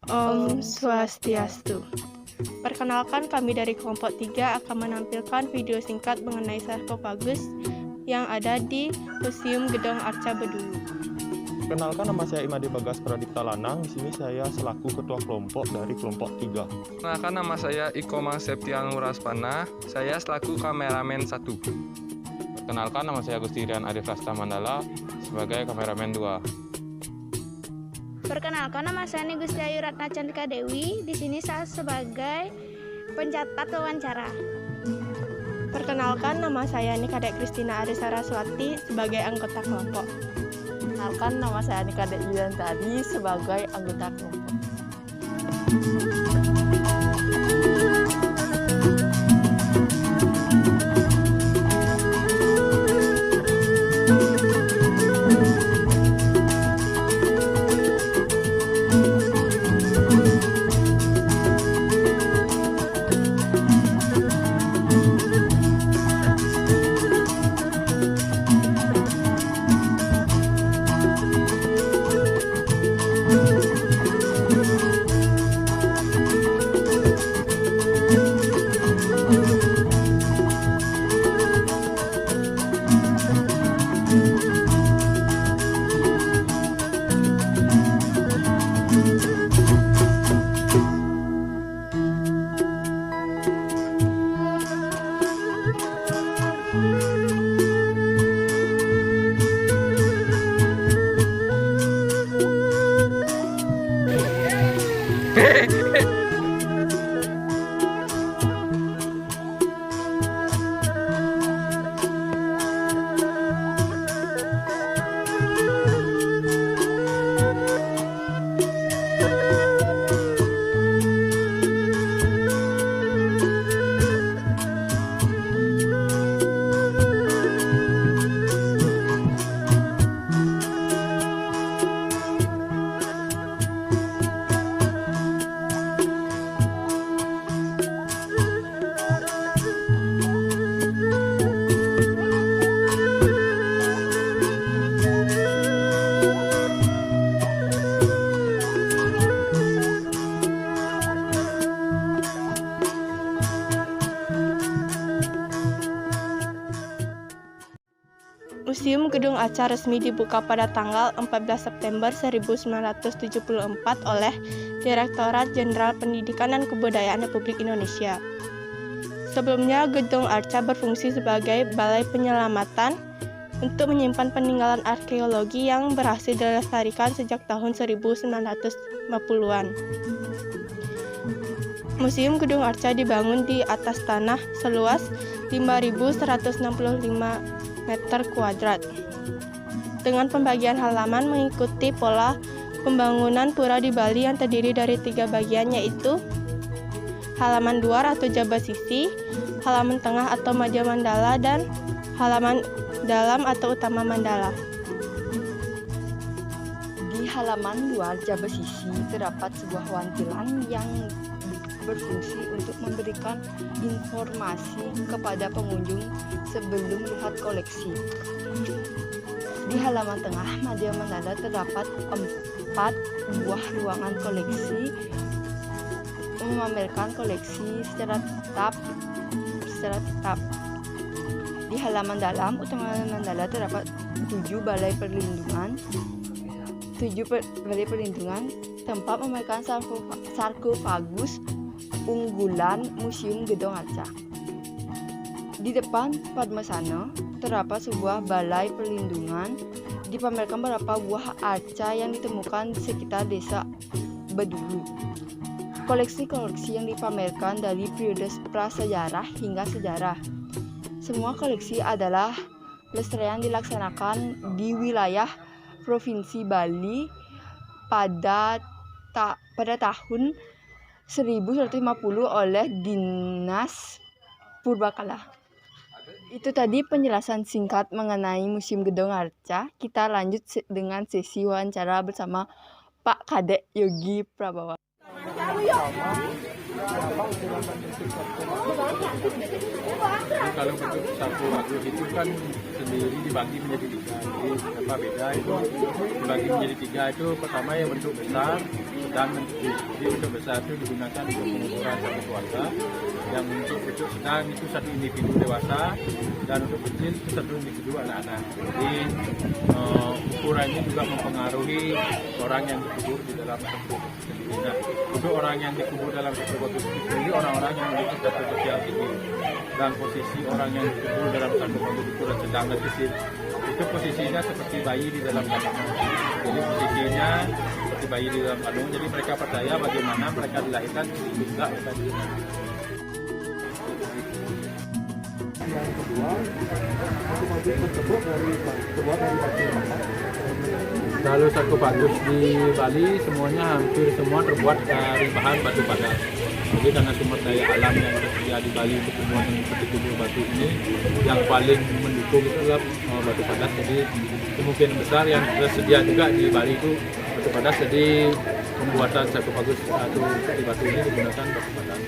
Om Swastiastu. Perkenalkan, kami dari kelompok 3 akan menampilkan video singkat mengenai sarkofagus yang ada di Museum Gedong Arca Bedulu. Kenalkan, nama saya Imade Bagas Pradipta Lanang. Di sini saya selaku ketua kelompok dari kelompok 3. Kenalkan, nama saya Iko Septian Muraspana. Saya selaku kameramen 1. Perkenalkan, nama saya Agustirian Arif Rasta Mandala sebagai kameramen 2. Perkenalkan, nama saya Gusti Ayu Ratna Cantika Dewi. Di sini saya sebagai pencatat wawancara. Perkenalkan, nama saya Nikadek Kristina Ari Saraswati sebagai anggota kelompok. Perkenalkan, nama saya Nikadek Yulian Tadi sebagai anggota kelompok. Museum Gedung Arca resmi dibuka pada tanggal 14 September 1974 oleh Direktorat Jenderal Pendidikan dan Kebudayaan Republik Indonesia. Sebelumnya, Gedung Arca berfungsi sebagai balai penyelamatan untuk menyimpan peninggalan arkeologi yang berhasil dilestarikan sejak tahun 1950-an. Museum Gedung Arca dibangun di atas tanah seluas 5.165 meter kuadrat dengan pembagian halaman mengikuti pola pembangunan pura di Bali yang terdiri dari 3 bagian, yaitu halaman luar atau jaba sisi, halaman tengah atau maja mandala, dan halaman dalam atau utama mandala. Di halaman luar jaba sisi terdapat sebuah wantilan yang berfungsi untuk memberikan informasi kepada pengunjung sebelum melihat koleksi. Di halaman tengah maja mandala terdapat 4 buah ruangan koleksi memamerkan koleksi secara tetap. Di halaman dalam utama mandala terdapat 7 balai perlindungan tempat memamerkan sarkofagus unggulan Museum Gedong Arca. Di depan Padmasana terdapat sebuah balai perlindungan dipamerkan beberapa buah arca yang ditemukan di sekitar desa Bedulu. Koleksi-koleksi yang dipamerkan dari periode prasejarah hingga sejarah. Semua koleksi adalah pelestarian dilaksanakan di wilayah Provinsi Bali pada tahun 1150 oleh Dinas Purbakala. Itu tadi penjelasan singkat mengenai Museum Gedong Arca. Kita lanjut dengan sesi wawancara bersama Pak Kadek Yogi Prabawa. Kalau bentuk sarkofagus itu kan sendiri dibagi menjadi 3. Jadi apa beda itu dibagi menjadi 3 itu pertama yang bentuk besar, sedang dan kecil. Jadi bentuk besar itu digunakan untuk pengukuran satu keluarga. Yang untuk bentuk sedang itu satu individu dewasa dan untuk kecil itu satu individu anak-anak. Jadi ukurannya juga mempengaruhi orang yang dikubur di dalam sarkofagus sendiri. Nah, untuk orang yang dikubur dalam sarkofagus sendiri orang-orang yang memiliki status sosial tinggi. Dan posisi orang yang dikubur dalam sarkofagus ukuran sedang dan kecil itu posisinya seperti bayi di dalam kandungan. Jadi posisinya seperti bayi di dalam kandungan. Jadi mereka percaya bagaimana mereka dilahirkan juga mereka dilahirkan. Yang kedua, sarkofagus tersebut terbuat dari batu bata. Kalau sarkofagus di Bali semuanya hampir semua terbuat dari bahan batu padas. Jadi karena sumber daya alam yang tersedia di Bali untuk pembuatan seperti kubur batu ini yang paling mendukung itu adalah batu padas. Jadi kemungkinan besar yang tersedia juga di Bali itu batu padas. Jadi pembuatan sarkofagus atau seperti batu ini digunakan batu padas.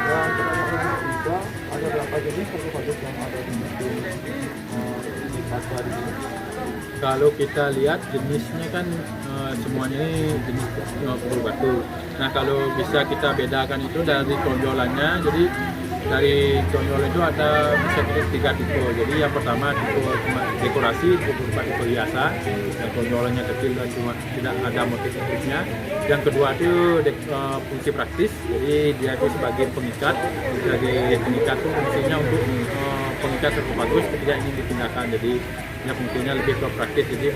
Dan pertanyaan ketiga, ada berapa jenis sarkofagus yang ada di Kalau kita lihat jenisnya kan semuanya ini jenis kubur batu. Nah kalau bisa kita bedakan itu dari tonjolannya. Jadi dari tonjol itu ada bisa 3 tipe. Jadi yang pertama tipe dekorasi, berupa tipe hiasan. Yang tonjolannya kecil dan cuma tidak ada motif-motifnya. Yang kedua itu fungsi praktis. Jadi dia itu sebagai pengikat. Sebagai pengikat itu fungsinya untuk pengikat sarkofagus ketika ingin dipindahkan. Jadi ya fungsinya lebih ke praktis. Jadi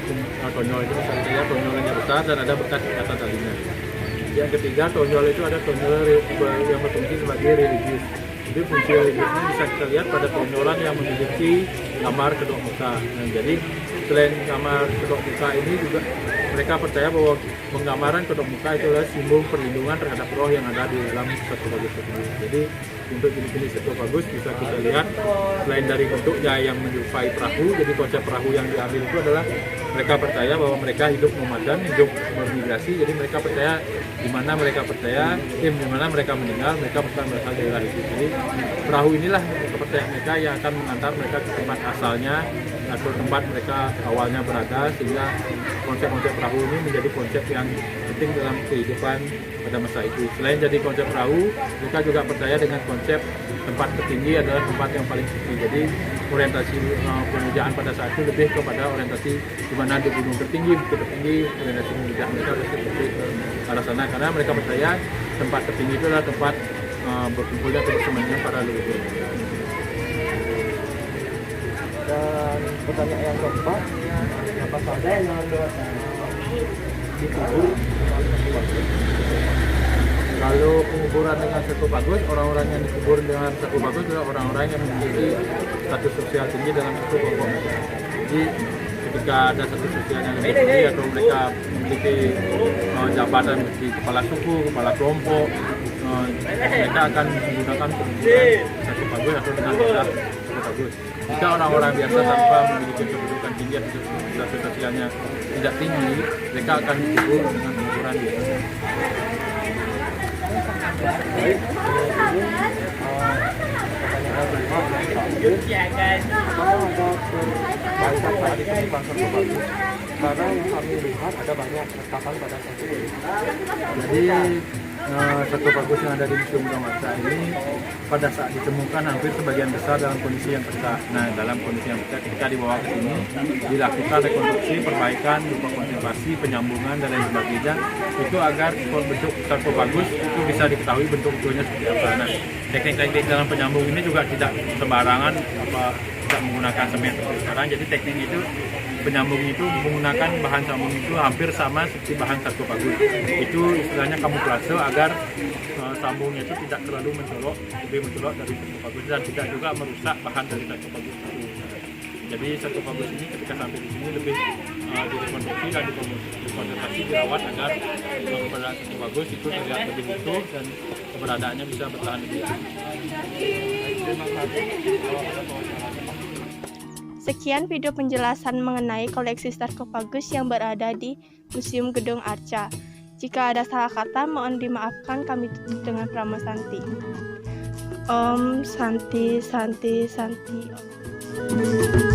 tonjol itu misalnya tonjolannya besar dan ada bekas ikatan talinya. Yang ketiga tonjol itu ada tonjol yang berfungsi sebagai religius. Jadi fungsi religiusnya bisa kita lihat pada tonjolan yang memiliki gambar kedok muka. Nah, jadi selain gambar kedok muka ini juga mereka percaya bahwa penggambaran kedok muka itu adalah simbol perlindungan terhadap roh yang ada di dalam sarkofagus tersebut. Jadi untuk jenis-jenis sarkofagus bisa kita lihat selain dari bentuknya yang menyerupai perahu, jadi konsep perahu yang diambil itu adalah mereka percaya bahwa mereka hidup nomaden, hidup bermigrasi. Jadi mereka percaya di mana mereka meninggal, mereka bukan berasal dari daerah itu. Jadi perahu inilah kepercayaan mereka yang akan mengantar mereka ke tempat asalnya atau tempat mereka awalnya berada, sehingga konsep-konsep perahu ini menjadi konsep yang penting dalam kehidupan pada masa itu. Selain jadi konsep perahu, mereka juga percaya dengan konsep tempat tertinggi adalah tempat yang paling suci. Jadi orientasi pemujaan pada saat itu lebih kepada orientasi di mana di gunung tertinggi, bukit tertinggi, orientasi pemujaan mereka seperti arah sana, karena mereka percaya tempat tertinggi itu adalah tempat berkumpulnya kebersamanya para leluhur. Dan pertanyaan yang keempat, apa saja yang dikubur? Kalau penguburan dengan sarkofagus, orang-orang yang dikubur dengan sarkofagus adalah orang-orang yang memiliki status sosial tinggi dalam suku kelompok. Jadi ketika ada status sosial yang lebih tinggi atau mereka memiliki jabatan seperti kepala suku, kepala kelompok, mereka akan menggunakan penguburan sarkofagus atau dengan dasar sarkofagus. Jika orang-orang biasa tanpa memiliki kedudukan tinggi atau status sosialnya tidak tinggi, mereka akan dikubur dengan penguburan biasa. Baik, karena yang kami lihat ada banyak rekapan pada sarkofagus. Jadi sarkofagus yang ada di Museum Gedong Arca ini pada saat ditemukan hampir sebagian besar dalam kondisi yang pecah. Nah, dalam kondisi yang pecah ketika dibawa ke sini dilakukan rekonstruksi, perbaikan, berupa konservasi, penyambungan dan lain sebagainya itu agar bentuk sarkofagus itu bisa diketahui bentuk-bentuknya seperti apa. Nah, teknik-teknik dalam penyambung ini juga tidak sembarangan, tidak menggunakan semen seperti sekarang. Jadi teknik itu penyambung itu menggunakan bahan sambung itu hampir sama seperti bahan sarkofagus. Itu istilahnya kamuflase agar sambungnya itu tidak terlalu mencolok, lebih mencolok dari sarkofagus dan tidak juga merusak bahan dari sarkofagus itu. Jadi sarkofagus ini ketika sampai di sini lebih direkonstruksi dan dikonservasi, dirawat agar keberadaan sarkofagus itu terlihat lebih utuh dan keberadaannya bisa bertahan lebih lama. Terima kasih. Sekian video penjelasan mengenai koleksi sarkofagus yang berada di Museum Gedong Arca. Jika ada salah kata, mohon dimaafkan. Kami tutup dengan Prama Santi. Om Santi Santi Santi Om.